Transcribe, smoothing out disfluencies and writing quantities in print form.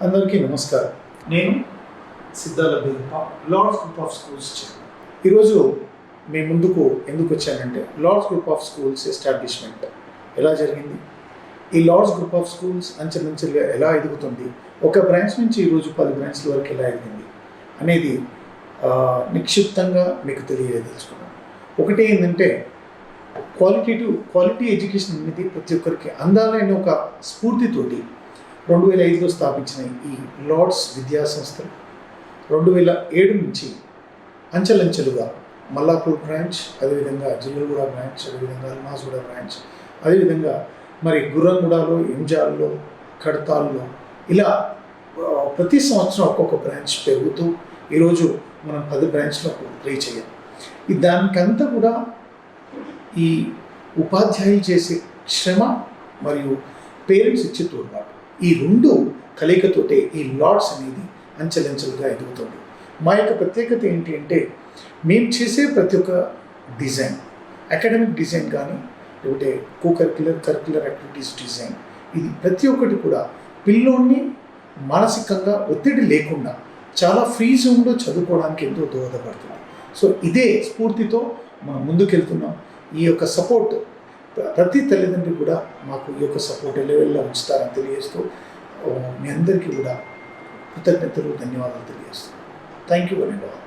అందరికీ నమస్కారం. నేను Siddhala Bedappa, Lords group of schools chairman. ఈరోజు మీ ముందుకు ఎందుకు వచ్చానంటే, Lords group of schools establishment ఎలా జరిగింది, ఈ లార్డ్స్ గ్రూప్ ఆఫ్ స్కూల్స్ అంచెలంచెలుగా ఎలా ఎదుగుతుంది, ఒక బ్రాంచ్ నుంచి ఈరోజు 10 బ్రాంచ్ల వరకు ఎలా ఎదిగింది అనేది నిక్షిప్తంగా మీకు తెలియదలుచుకున్నాను. ఒకటి ఏంటంటే, క్వాలిటీ ఎడ్యుకేషన్ అనేది ప్రతి ఒక్కరికి అందాలైన ఒక స్ఫూర్తితోటి 2005లో స్థాపించిన ఈ లార్డ్స్ విద్యా సంస్థలు 2007 నుంచి అంచెలంచెలుగా మల్లాపూర్ బ్రాంచ్, అదేవిధంగా జిల్లగూడ బ్రాంచ్, అదేవిధంగా అల్మాజ్గూడ బ్రాంచ్, అదేవిధంగా మరి గుర్రంగూడలో, ఎంజాల్లో, కడతాల్లో ఇలా ప్రతి సంవత్సరం ఒక్కొక్క బ్రాంచ్ పెరుగుతూ ఈరోజు మనం 10 బ్రాంచ్లకు రీచ్ అయ్యాం. దానికంతా కూడా ఈ ఉపాధ్యాయులు చేసే శ్రమ మరియు పేరెంట్స్ ఇచ్చే తోడ్పాటు, ఈ రెండు కలయికతోటే ఈ లార్డ్స్ అనేది అంచెలంచెలుగా ఎదుగుతుంది. మా యొక్క ప్రత్యేకత ఏంటి అంటే, మేము చేసే ప్రతి ఒక్క డిజైన్, అకాడమిక్ డిజైన్ కానీ లేకపోతే కరిక్యులర్ యాక్టివిటీస్ డిజైన్, ఇది ప్రతి ఒక్కటి కూడా పిల్లోడిని మానసికంగా ఒత్తిడి లేకుండా చాలా ఫ్రీ జోన్లో చదువుకోవడానికి ఎంతో దోహదపడుతుంది. సో ఇదే స్ఫూర్తితో మనం ముందుకెళ్తున్నాం. ఈ యొక్క సపోర్ట్ ప్రతి తల్లిదండ్రులు కూడా మాకు ఈ యొక్క సపోర్ట్ లెవెల్లో ఉంచుతారని తెలియజేస్తూ మీ అందరికీ కూడా కృతజ్ఞతలు, ధన్యవాదాలు తెలియజేస్తాను. Thank you very much.